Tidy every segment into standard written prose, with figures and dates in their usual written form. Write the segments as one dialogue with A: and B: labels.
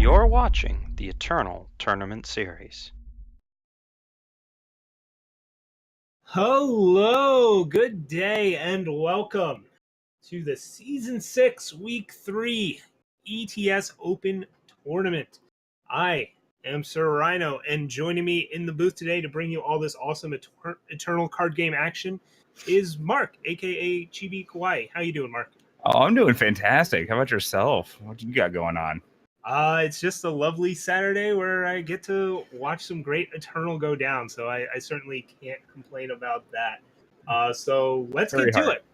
A: You're watching the Eternal Tournament Series.
B: Hello, good day, and welcome to the Season 6, Week 3 ETS Open Tournament. I am SirRhino, and joining me in the booth today to bring you all this awesome Eternal card game action is Mark, aka Chibikawaii. How you doing, Mark?
C: Oh, I'm doing fantastic. How about yourself? What you got going on?
B: It's just a lovely Saturday where I get to watch some great Eternal go down, so I certainly can't complain about that. So let's get to it.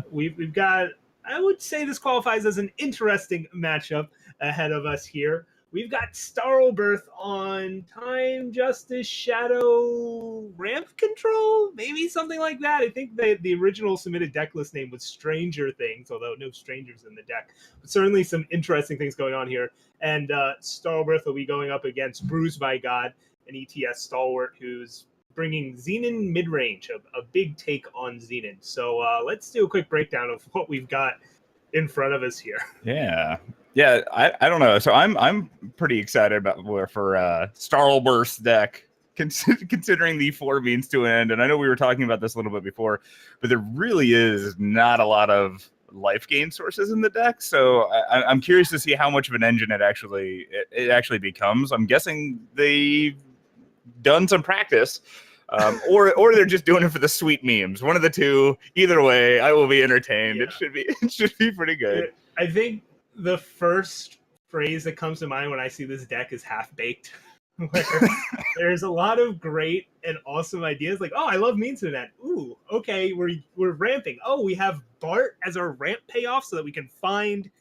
B: We've got, I would say this qualifies as an interesting matchup ahead of us here. We've got starlbirth on Time Justice Shadow Ramp Control, maybe something like that. I think the original submitted deck list name was Stranger Things, although no strangers in the deck. But certainly some interesting things going on here. And starlbirth will be going up against BruisedByGod, an ETS stalwart who's bringing Xenon mid-range, a big take on Xenon. So let's do a quick breakdown of what we've got in front of us here.
C: Yeah. I don't know. So I'm pretty excited about for starlburst's deck, considering the 4 means to an end. And I know we were talking about this a little bit before, but there really is not a lot of life gain sources in the deck. So I'm curious to see how much of an engine it actually becomes. I'm guessing they've done some practice. Or they're just doing it for the sweet memes. One of the two. Either way, I will be entertained. Yeah. It should be pretty good.
B: I think the first phrase that comes to mind when I see this deck is half-baked. Where there's a lot of great and awesome ideas, like, oh, I love means to that. Ooh, okay, we're ramping. Oh, we have Bart as our ramp payoff so that we can find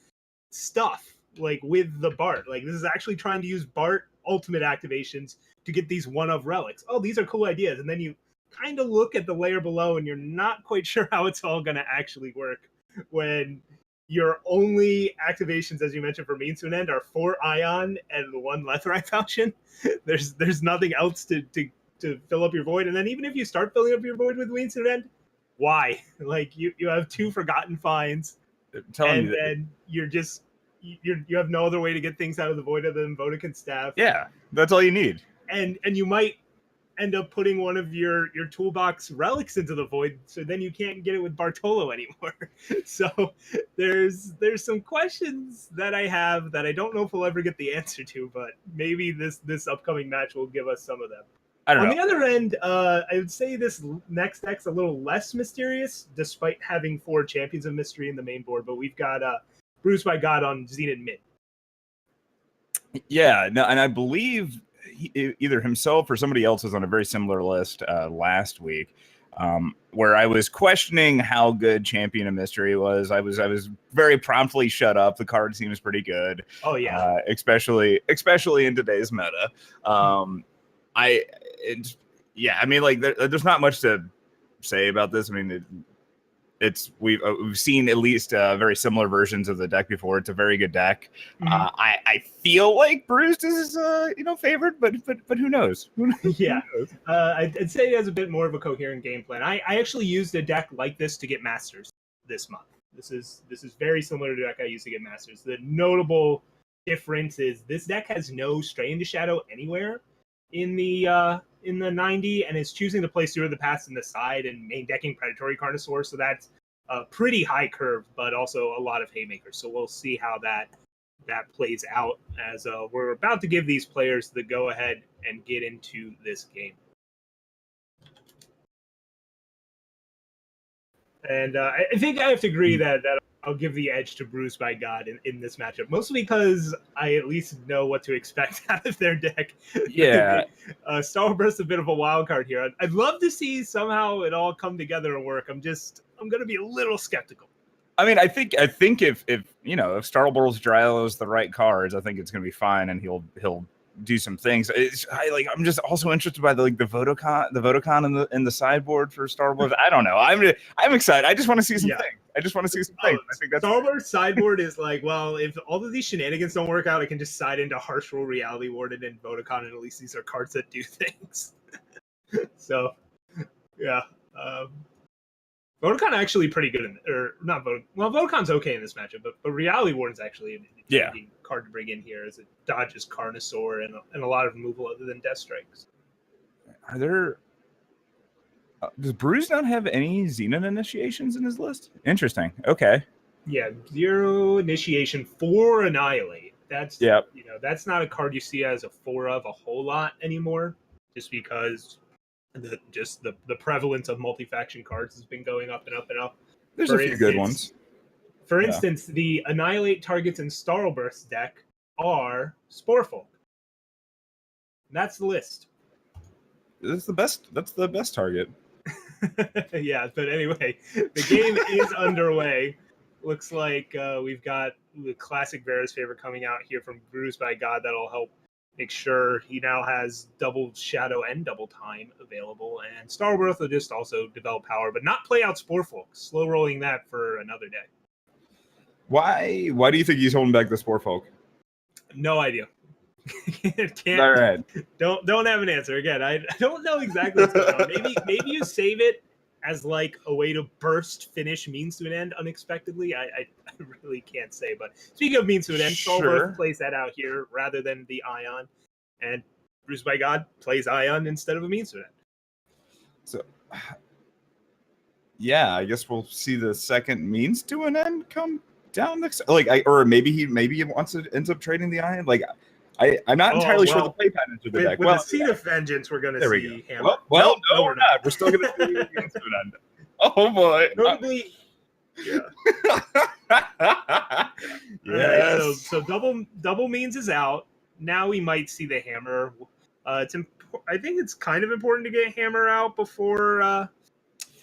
B: stuff like with the Bart. Like, this is actually trying to use Bart ultimate activations to get these one-of relics. Oh, these are cool ideas. And then you kind of look at the layer below and you're not quite sure how it's all going to actually work when your only activations, as you mentioned, for means to an end are 4 Ion and 1 Lethrai Falchion. There's nothing else to fill up your void. And then even if you start filling up your void with means to an end, why? Like, you have 2 Forgotten Finds, and then you have no other way to get things out of the void other than Vodakhan Staff.
C: Yeah, that's all you need.
B: And you might end up putting one of your toolbox relics into the void, so then you can't get it with Bartolo anymore. So there's some questions that I have that I don't know if we'll ever get the answer to, but maybe this upcoming match will give us some of them. On the other end, I would say this next deck's a little less mysterious, despite having 4 Champions of Mystery in the main board, but we've got BruisedByGod on Xenon mid.
C: Yeah, no, and I believe either himself or somebody else was on a very similar list last week, where I was questioning how good Champion of Mystery was. I was very promptly shut up. The card seems pretty good.
B: Oh yeah,
C: especially in today's meta. I mean, like there's not much to say about this. I mean, we've seen at least very similar versions of the deck before. It's a very good deck. Mm-hmm. I feel like Bruised is favored, but who knows?
B: Yeah, I'd say it has a bit more of a coherent game plan. I actually used a deck like this to get Masters this month. This is very similar to the deck I used to get Masters. The notable difference is this deck has no Stray into Shadow anywhere in the 90, and is choosing to play Sewer of the Past in the side and main decking Predatory Carnosaur, so that's a pretty high curve, but also a lot of haymakers. So we'll see how that plays out as we're about to give these players the go-ahead and get into this game. And I think I have to agree that I'll give the edge to BruisedByGod in this matchup, mostly because I at least know what to expect out of their deck.
C: Yeah.
B: Starburst's a bit of a wild card here. I'd love to see somehow it all come together and work. I'm going to be a little skeptical.
C: I mean, I think if Starlburst draws the right cards, I think it's going to be fine, and he'll do some things. I'm just also interested by the Vodakhan in the sideboard for Starburst. I don't know. I'm excited. I just want to see some things. I just want to see some things. I think that's
B: Starburst sideboard is like, well, if all of these shenanigans don't work out, I can just side into Harsh Rule, Reality Warden, and Vodakhan, and at least these are cards that do things. So, yeah. Vodacon actually pretty good or not Vodacon. Well, Vodacon's okay in this matchup, but Reality Warden's actually an intriguing card to bring in here as it dodges Carnosaur and a lot of removal other than Death Strikes.
C: Are there? Does Bruise not have any Xenon initiations in his list? Interesting. Okay.
B: Yeah, 0 initiation, 4 Annihilate. That's that's not a card you see as a 4 of a whole lot anymore, just because the prevalence of multi-faction cards has been going up and up and up.
C: There's a few good ones.
B: For instance, the Annihilate targets in starlbirth deck are Sporefolk. That's the list.
C: That's the best target.
B: Yeah, but anyway, the game is underway. Looks like we've got the classic Vera's Favor coming out here from BruisedByGod that'll help make sure he now has double Shadow and double Time available. And Starbirth will just also develop power, but not play out Sporefolk. Slow rolling that for another day.
C: Why do you think he's holding back the Sporefolk?
B: No idea. Can't,
C: all right.
B: Don't have an answer. Again, I don't know exactly what's going on. Maybe you save it as like a way to burst finish means to an end unexpectedly. I really can't say. But speaking of means to an end, Starbirth plays that out here rather than the Ion, and BruisedByGod plays Ion instead of a means to an end.
C: So, yeah, I guess we'll see the second means to an end come down next. Or maybe he ends up trading the Ion. I'm not entirely sure the play patterns of the deck.
B: With the Seed of Vengeance, we're going to see Hammer.
C: No, we're not. We're still going to see means to an end. Oh boy!
B: Notably, yeah.
C: Yes.
B: Right, so double means is out. Now we might see the Hammer. I think it's kind of important to get Hammer out before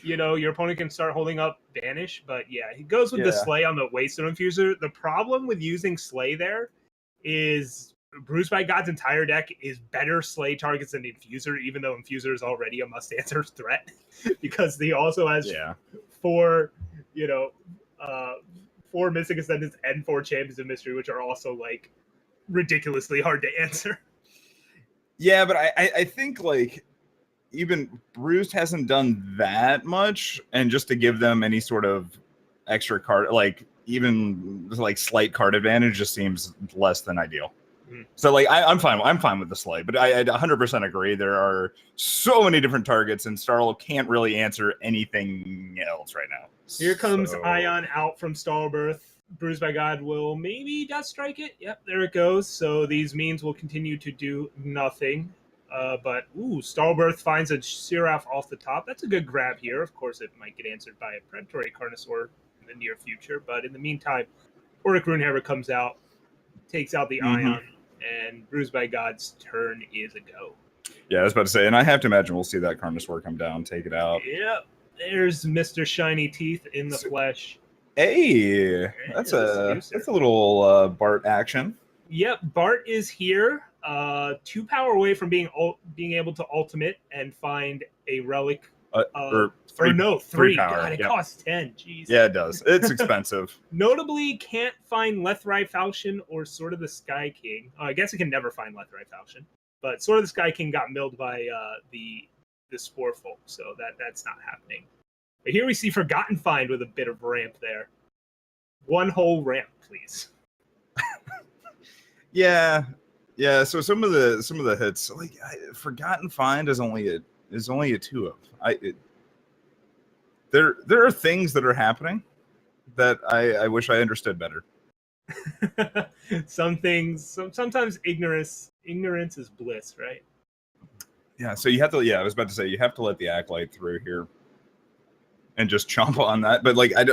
B: your opponent can start holding up Banish. But yeah, he goes with the Slay on the Waystone Infuser. The problem with using Slay there is BruisedByGod's entire deck is better Slay targets than Infuser, even though Infuser is already a must-answer threat, because he also has 4 Mystic Ascendants and 4 Champions of Mystery, which are also like ridiculously hard to answer.
C: Yeah, but I think even Bruised hasn't done that much, and just to give them any sort of extra card, even slight card advantage, just seems less than ideal. So I'm fine with the Slay, but I 100% agree. There are so many different targets, and Starl can't really answer anything else right now.
B: Here comes Ion out from Starbirth. BruisedByGod will maybe Death Strike it. Yep, there it goes. So these means will continue to do nothing. But Starbirth finds a Seraph off the top. That's a good grab here. Of course, it might get answered by a Predatory Carnosaur in the near future. But in the meantime, Portic Runehammer comes out, takes out the Ion, and BruisedByGod's turn is a go.
C: Yeah, I was about to say, and I have to imagine we'll see that Carnosaur come down, take it out.
B: Yep, there's Mr. Shiny Teeth in the flesh.
C: Hey, that's a little Bart action.
B: Yep, Bart is here. 2 power away from being able to ultimate and find a relic.
C: Or 3 power.
B: God, it costs 10. Jeez.
C: Yeah, it does. It's expensive.
B: Notably, can't find Lethrai Falchion or Sword of the Sky King. I guess it can never find Lethrai Falchion, but Sword of the Sky King got milled by the Sporefolk, so that's not happening. But here we see Forgotten Find with a bit of ramp there. 1 whole ramp, please.
C: Yeah. So some of the hits, Forgotten Find is only a 2 of. There are things that are happening that I wish I understood better.
B: Some things, sometimes ignorance is bliss, right?
C: Yeah. So you have to. Yeah, I was about to say you have to let the Acolyte through here, and just chomp on that. But I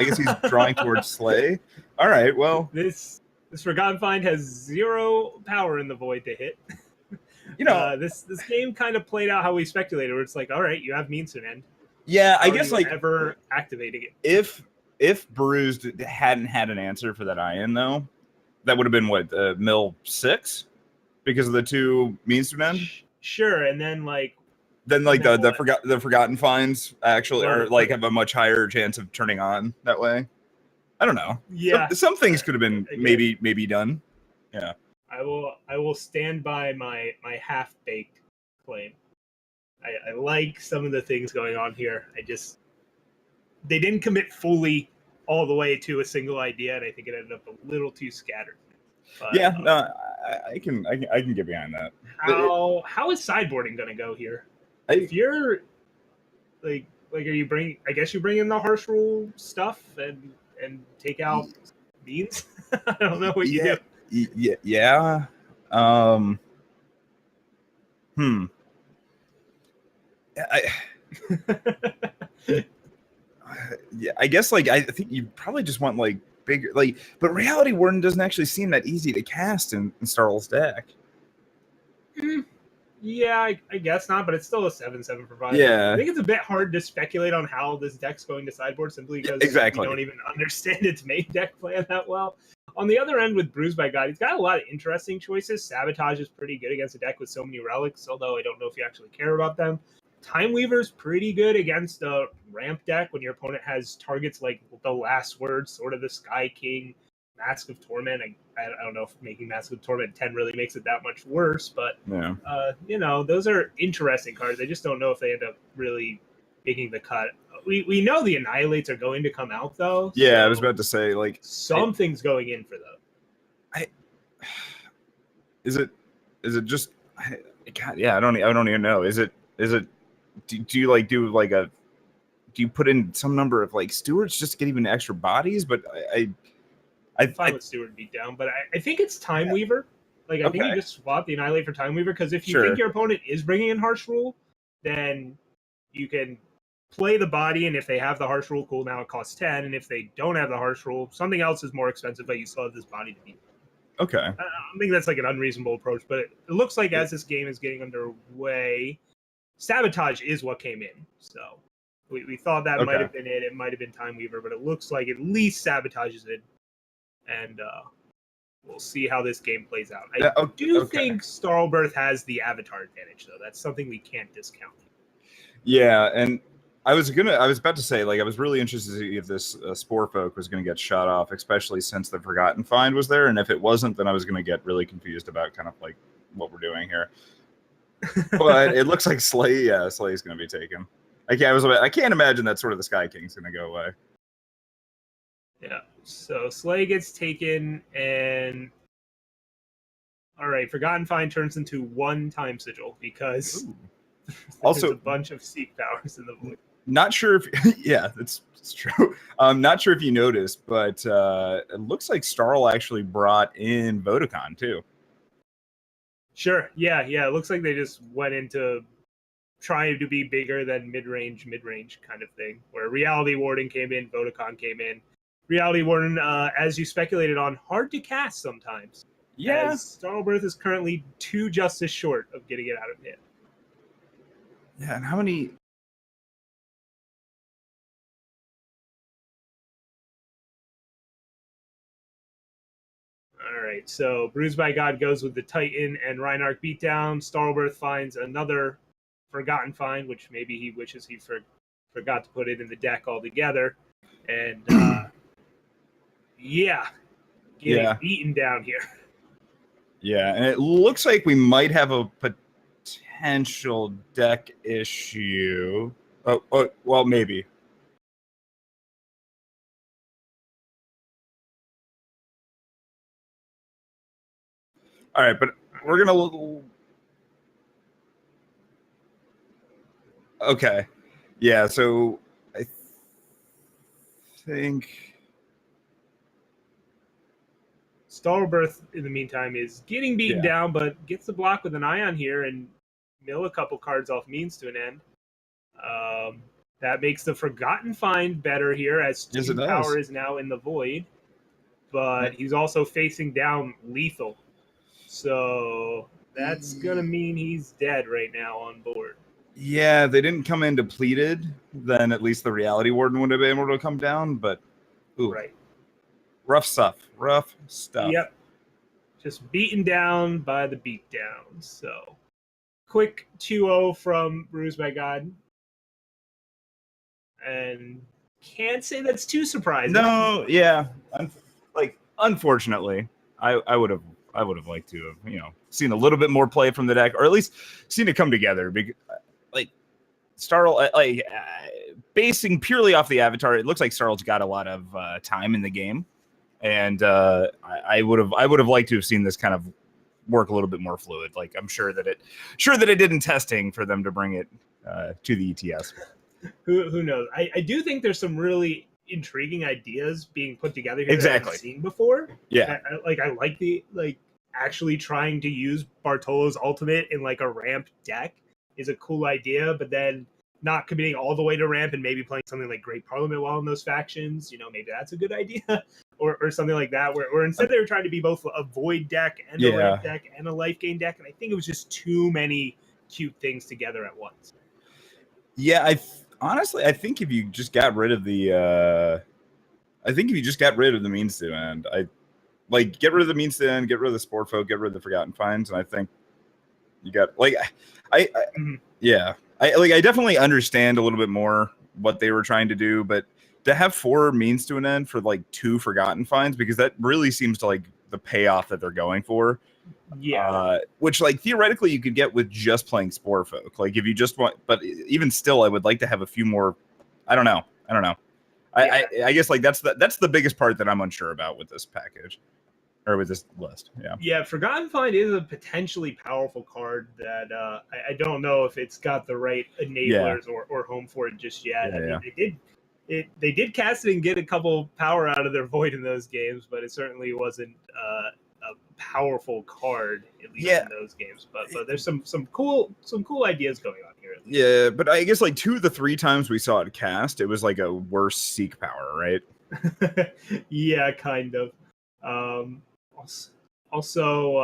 C: guess he's drawing towards Slay. All right. Well,
B: this Forgotten Find has 0 power in the void to hit. This game kind of played out how we speculated, where it's like, all right, you have means to an end.
C: Yeah, I guess
B: ever activating it.
C: If Bruised hadn't had an answer for that Ion though, that would have been what mill 6 because of the 2 means to an end.
B: Sure, and then
C: the Forgotten Finds actually have a much higher chance of turning on that way. I don't know.
B: Yeah,
C: some things could have been maybe done. Yeah.
B: I will stand by my half-baked claim. I like some of the things going on here. they didn't commit fully all the way to a single idea, and I think it ended up a little too scattered. But,
C: yeah, no, I can get behind that.
B: How is sideboarding going to go here? If you're like are you bringing? I guess you bring in the harsh rule stuff and take out beans. I don't know what you do.
C: Yeah. I guess I think you probably just want bigger but Reality Warden doesn't actually seem that easy to cast in Starl's deck.
B: Yeah, I guess not, but it's still a 7/7 provider.
C: Yeah.
B: I think it's a bit hard to speculate on how this deck's going to sideboard simply because we don't even understand its main deck plan that well. On the other end with BruisedByGod, he's got a lot of interesting choices. Sabotage is pretty good against a deck with so many relics, although I don't know if you actually care about them. Time Weaver's pretty good against a ramp deck when your opponent has targets like the Last Word, Sword of the Sky King, Mask of Torment. I don't know if making Mask of Torment 10 really makes it that much worse, but those are interesting cards. I just don't know if they end up really making the cut. We know the Annihilates are going to come out though.
C: Yeah, so I was about to say
B: something's going in for them.
C: Is it just? God, yeah, I don't even know. Is it? Do you do you put in some number of stewards just to get even extra bodies? But
B: I'm fine with Steward beatdown, but I think it's Time Weaver. I think you just swap the Annihilate for Time Weaver, because if you think your opponent is bringing in Harsh Rule, then you can play the body, and if they have the Harsh Rule, cool, now it costs 10, and if they don't have the Harsh Rule, something else is more expensive, but you still have this body to beat.
C: Okay.
B: I think that's an unreasonable approach, but it looks like as this game is getting underway, Sabotage is what came in, so we thought that might have been it. It might have been Time Weaver, but it looks like at least Sabotage is in. And we'll see how this game plays out. I do think starlbirth has the avatar advantage, though. That's something we can't discount.
C: Yeah, and I was about to say, I was really interested to see if this Spore Folk was going to get shot off, especially since the Forgotten Find was there. And if it wasn't, then I was going to get really confused about kind of what we're doing here. But it looks like Slay is going to be taken. I can't imagine that sort of the Sky King's going to go away.
B: Yeah, so Slay gets taken, and all right, Forgotten Find turns into one Time Sigil because there's a bunch of Seek Powers in the void.
C: Not sure if that's true. Not sure if you noticed, but it looks like Starl actually brought in Vodacon too.
B: Sure, yeah, it looks like they just went into trying to be bigger than mid-range kind of thing, where Reality Warden came in, Vodacon came in. Reality Warden, as you speculated on, hard to cast sometimes.
C: Yeah.
B: As starlbirth is currently 2 justice short of getting it out of hand.
C: Yeah, and how many...
B: All right, so BruisedByGod goes with the Titan and Reinhardt beatdown. Starlbirth finds another Forgotten Find, which maybe he wishes he forgot to put it in the deck altogether. And... getting beaten down here.
C: Yeah, and it looks like we might have a potential deck issue. Oh, well, maybe. All right, but we're gonna. Okay, yeah. So I think.
B: Starlbirth, in the meantime, is getting beaten down, but gets the block with an Ion here and mill a couple cards off means to an end. That makes the Forgotten Find better here, as 2 power is now in the void. But he's also facing down lethal. So that's going to mean he's dead right now on board.
C: Yeah, they didn't come in depleted. Then at least the Reality Warden would have been able to come down, but... Ooh.
B: Right.
C: Rough stuff.
B: Yep. Just beaten down by the beatdown. So, quick 2-0 from BruisedByGod. And can't say that's too surprising.
C: No, yeah. Unfortunately, I would have liked to have, seen a little bit more play from the deck, or at least seen it come together. Because, Starl, basing purely off the avatar, it looks like Starl's got a lot of time in the game, and I would have liked to have seen this kind of work a little bit more fluid. Like I'm sure that it did in testing for them to bring it to the ETS.
B: Who knows? I do think there's some really intriguing ideas being put together here
C: Exactly.
B: that I haven't seen before.
C: Yeah.
B: I like the actually trying to use Bartolo's ultimate in like a ramp deck is a cool idea, but then not committing all the way to ramp and maybe playing something like Great Parliament while in those factions. Maybe that's a good idea. or something like that, where instead they were trying to be both a void deck and a ramp deck and a life gain deck, and I think it was just too many cute things together at once.
C: Yeah, honestly, I think if you just got rid of the means to end, get rid of the means to end, get rid of the sport folk, get rid of the forgotten finds, and I think you got I definitely understand a little bit more what they were trying to do, but to have 4 means to an end for 2 forgotten finds, because that really seems to the payoff that they're going for.
B: Yeah.
C: Which theoretically you could get with just playing Spore Folk. If you just want, but even still, I would like to have a few more. I don't know. I guess that's the biggest part that I'm unsure about with this package or with this list. Yeah.
B: Yeah. Forgotten Find is a potentially powerful card that I don't know if it's got the right enablers or home for it just yet. They did cast it and get a couple power out of their void in those games, but it certainly wasn't a powerful card, at least in those games. But there's some cool ideas going on here.
C: Yeah, but I guess 2 of the 3 times we saw it cast, it was a worse Seek power, right?
B: Yeah, kind of. Also,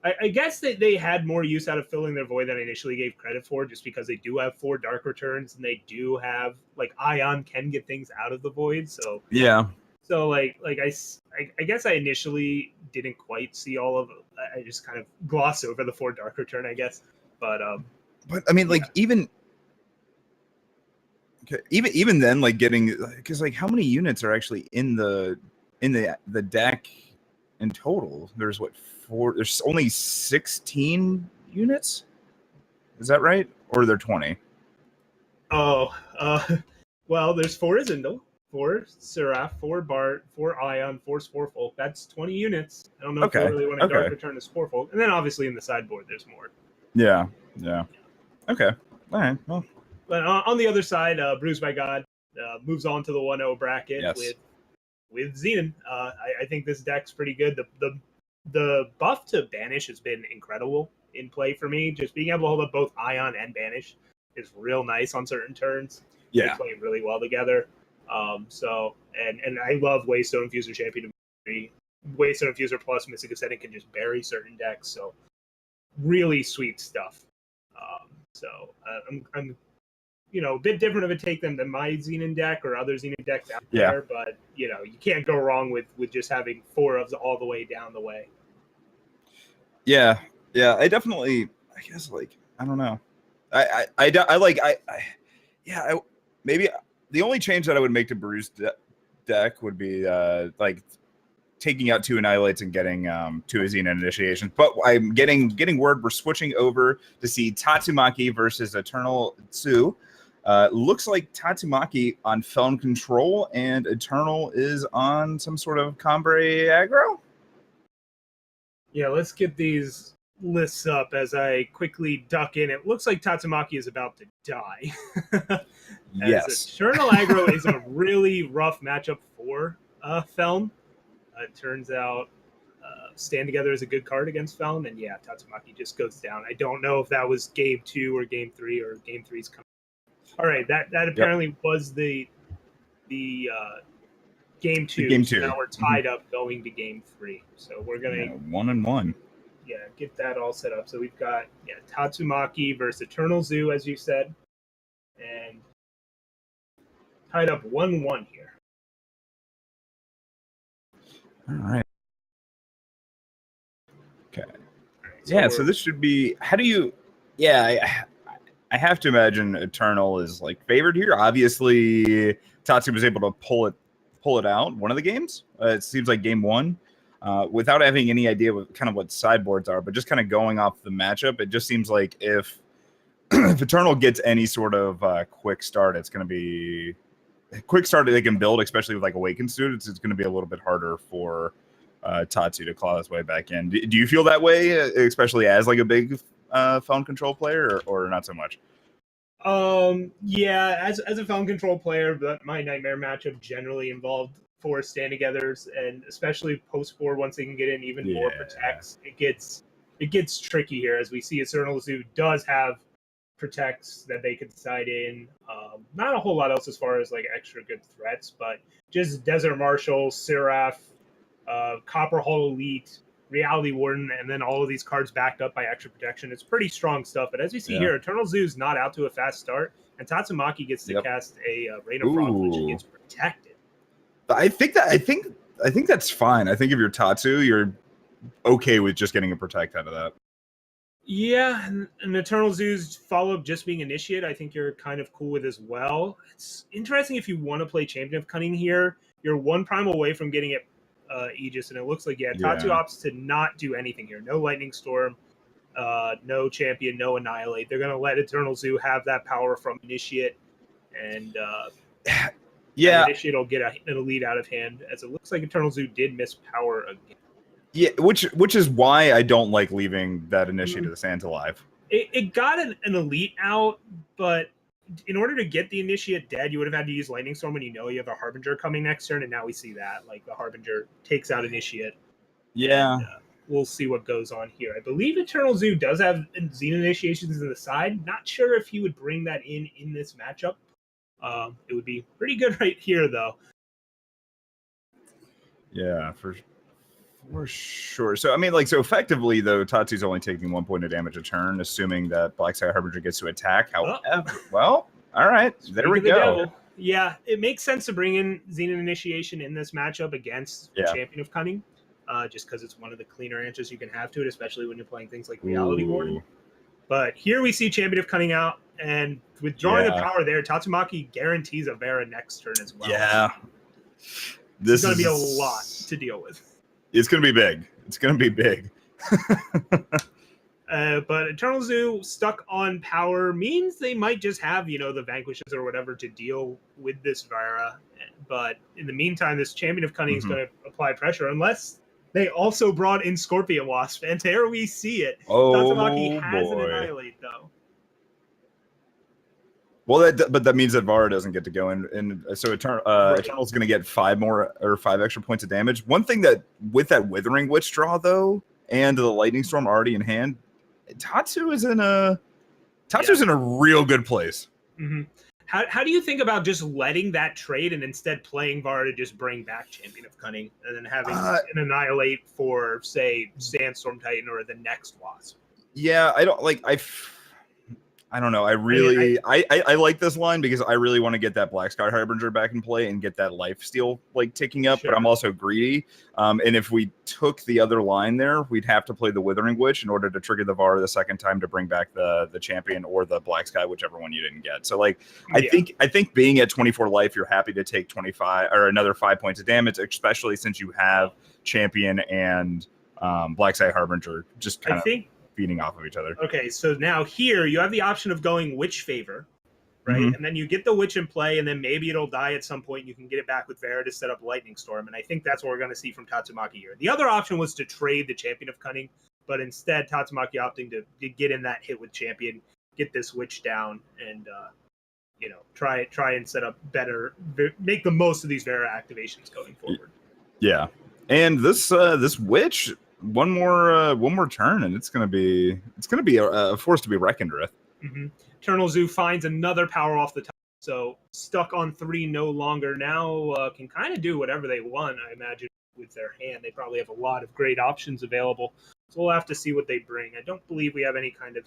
B: I guess that they had more use out of filling their void than I initially gave credit for, just because they do have 4 dark returns and they do have Ion can get things out of the void. So
C: yeah.
B: So I guess I initially didn't quite see all of it. I just kind of glossed over the 4 dark return, I guess. But
C: I mean, even then, getting, because how many units are actually in the deck in total? There's 4. There's only 16 units. Is that right? Or are there 20?
B: Oh, well, there's 4 Izindel, 4 Seraph, 4 Bart, 4 Ion, 4 Sporefolk. That's 20 units. I don't know if you really want to dark return to Sporefolk. And then obviously in the sideboard, there's more.
C: Yeah. Okay. All right. Well.
B: But on the other side, BruisedByGod moves on to the 1-0 bracket with Xenon. I think this deck's pretty good. The buff to Banish has been incredible in play for me. Just being able to hold up both Ion and Banish is real nice on certain turns.
C: Yeah.
B: They play really well together. So I love Waystone Infuser Champion. Waystone Infuser plus Mystic Ascendant can just bury certain decks. So really sweet stuff. I'm a bit different of a take than my Xenon deck or other Xenon decks out there, but you can't go wrong with just having 4 of the all the way down the way.
C: Yeah. I definitely, I guess, I don't know. Maybe the only change that I would make to Bruised deck would be taking out 2 Annihilates and getting 2 Xenon Initiations. But I'm getting word we're switching over to see Tatsumaki versus EternalTzu. Looks like Tatsumaki on Felon Control and Eternal is on some sort of Combre aggro.
B: Yeah, let's get these lists up as I quickly duck in. It looks like Tatsumaki is about to die.
C: Yes.
B: Eternal aggro is a really rough matchup for Feln. It turns out Stand Together is a good card against Feln, and Tatsumaki just goes down. I don't know if that was game 2 or game 3 or game 3's coming. All right, that apparently was the game 2.
C: Game 2.
B: So now we're tied up going to game 3. So we're gonna
C: 1-1.
B: Yeah, get that all set up. So we've got Tatsumaki versus EternalTzu, as you said, and tied up 1-1 here.
C: All right. Okay. So this should be. How do you? Yeah, I have to imagine Eternal is favored here. Obviously, Tatsu was able to pull it out one of the games. It seems like game 1, without having any idea what sideboards are, but just kind of going off the matchup. It just seems like if if Eternal gets any sort of quick start, it's going to be a quick start that they can build, especially with like Awakened students. It's going to be a little bit harder for Tatsu to claw his way back in. Do you feel that way, especially as like a big phone control player, or not so much?
B: Yeah, as a phone control player, but my nightmare matchup generally involved 4 stand-togethers, and especially post 4, once they can get in even more protects, it gets tricky here, as we see EternalTzu does have protects that they could decide in. Not a whole lot else as far as like extra good threats, but just Desert Marshal, Seraph, Copper Hull Elite, Reality Warden, and then all of these cards backed up by extra protection. It's pretty strong stuff. But as we see here, EternalTzu's not out to a fast start, and Tatsumaki gets to cast a Rain of Frost, which gets protected.
C: I think that's fine. I think if you're Tatsu, you're okay with just getting a protect out of that.
B: Yeah, and EternalTzu's follow-up just being Initiate, I think you're kind of cool with as well. It's interesting if you want to play Champion of Cunning here. You're 1 prime away from getting it Aegis, and it looks like, Tatsu opts to not do anything here. No Lightning Storm, no Champion, no Annihilate. They're going to let EternalTzu have that power from Initiate, and Initiate will get an Elite out of hand, as it looks like EternalTzu did miss power again.
C: Yeah, which is why I don't like leaving that Initiate of the Sands alive.
B: It got an Elite out, but in order to get the Initiate dead, you would have had to use Lightning Storm when you know you have a Harbinger coming next turn, and now we see that. Like, the Harbinger takes out Initiate.
C: Yeah.
B: And, we'll see what goes on here. I believe EternalTzu does have Xena Initiations in the side. Not sure if he would bring that in this matchup. It would be pretty good right here, though.
C: Yeah, for sure. So, I mean, like, so effectively, though, Tatsu's only taking 1 point of damage a turn, assuming that Black Sky Harbinger gets to attack. However, well, all right, there we go.
B: Yeah, it makes sense to bring in Xenon Initiation in this matchup against Champion of Cunning, just because it's one of the cleaner answers you can have to it, especially when you're playing things like Reality Warden. But here we see Champion of Cunning out, and with drawing the power there, Tatsumaki guarantees a Vera next turn as well.
C: Yeah.
B: This is going to be a lot to deal with.
C: It's going to be big. It's going to be big.
B: But EternalTzu stuck on power means they might just have, the Vanquishes or whatever to deal with this Vera. But in the meantime, this Champion of Cunning is going to apply pressure, unless they also brought in Scorpion Wasp. And there we see it. Tatsumaki has an Annihilate, though.
C: Well, but that means that Vara doesn't get to go in, and so Eternal's going to get 5 extra points of damage. One thing that with that Withering Witch draw though, and the Lightning Storm already in hand, Tatsu's in a real good place.
B: Mm-hmm. How do you think about just letting that trade and instead playing Vara to just bring back Champion of Cunning and then having an Annihilate for, say, Sandstorm Titan or the next Wasp?
C: Yeah, I don't know. I like this line because I really want to get that Black Sky Harbinger back in play and get that lifesteal ticking up. Sure. But I'm also greedy. And if we took the other line there, we'd have to play the Withering Witch in order to trigger the Vara the second time to bring back the champion or the Black Sky, whichever one you didn't get. So I think being at 24 life, you're happy to take 25 or another 5 points of damage, especially since you have champion and Black Sky Harbinger just kind of feeding off of each other.
B: Okay, so now here you have the option of going Witch Favor, right? Mm-hmm. And then you get the Witch in play, and then maybe it'll die at some point, and you can get it back with Vera to set up Lightning Storm, and I think that's what we're going to see from Tatsumaki here. The other option was to trade the Champion of Cunning, but instead Tatsumaki opting to get in that hit with Champion, get this Witch down, and try and set up better, make the most of these Vera activations going forward.
C: Yeah, and this Witch, one more turn, and it's gonna be a force to be reckoned with.
B: Mm-hmm. EternalTzu finds another power off the top, so stuck on 3 no longer. Now can kind of do whatever they want, I imagine, with their hand. They probably have a lot of great options available, so we'll have to see what they bring. I don't believe we have any kind of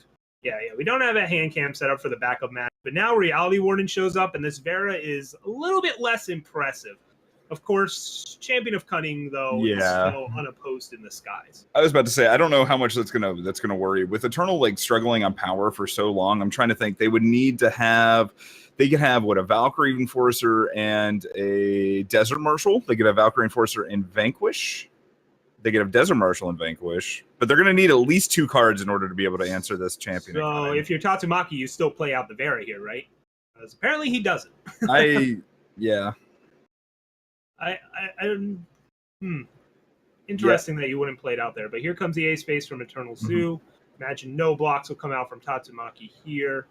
B: we don't have a hand cam set up for the backup match, but now Reality Warden shows up, and this Vera is a little bit less impressive. Of course, Champion of Cunning, though, is still unopposed in the skies.
C: I was about to say, I don't know how much that's gonna worry. With Eternal struggling on power for so long, I'm trying to think they would need to have. They could have a Valkyrie Enforcer and a Desert Marshal. They could have Valkyrie Enforcer and Vanquish. They could have Desert Marshal and Vanquish, but they're going to need at least 2 cards in order to be able to answer this champion.
B: So if you're Tatsumaki, you still play out the Vera here, right? Because apparently he doesn't.
C: Yeah.
B: Interesting that you wouldn't play it out there. But here comes the A-Space from EternalTzu. Imagine no blocks will come out from Tatsumaki here.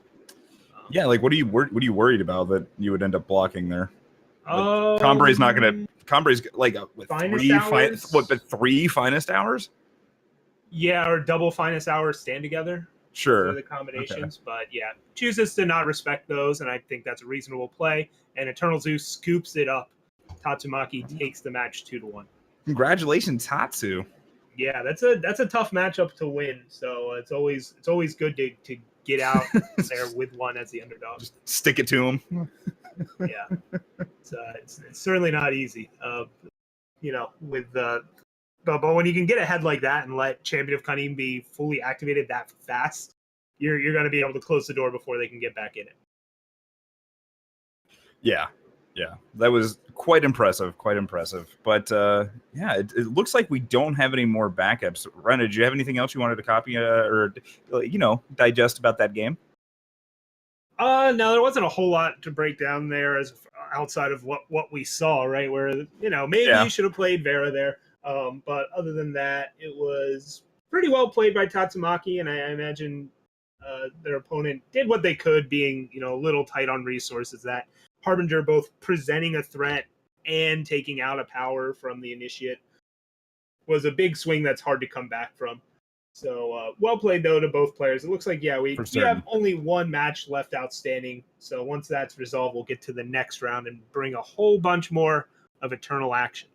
C: Yeah, like what are you worried about that you would end up blocking there? Like, Combray's not gonna. Combray's like with three finest hours.
B: Yeah, or double finest hours stand together.
C: Sure.
B: The combinations, but yeah, chooses to not respect those, and I think that's a reasonable play. And EternalTzu scoops it up. Tatsumaki takes the match 2-1.
C: Congratulations, Tatsu.
B: Yeah, that's a tough matchup to win. So it's always good to get out there with one as the underdog.
C: Just stick it to him.
B: Yeah, it's certainly not easy. But when you can get ahead like that and let Champion of Cunning be fully activated that fast, you're going to be able to close the door before they can get back in it.
C: Yeah, that was quite impressive. But it looks like we don't have any more backups. Rhino, did you have anything else you wanted to copy or digest about that game?
B: No, there wasn't a whole lot to break down there as outside of what we saw, right? Where maybe you should have played Vera there. But other than that, it was pretty well played by Tatsumaki, and I imagine their opponent did what they could, being a little tight on resources. That Harbinger both presenting a threat and taking out a power from the Initiate was a big swing that's hard to come back from. So well played though to both players. It looks like we have only one match left outstanding. So once that's resolved, we'll get to the next round and bring a whole bunch more of Eternal action.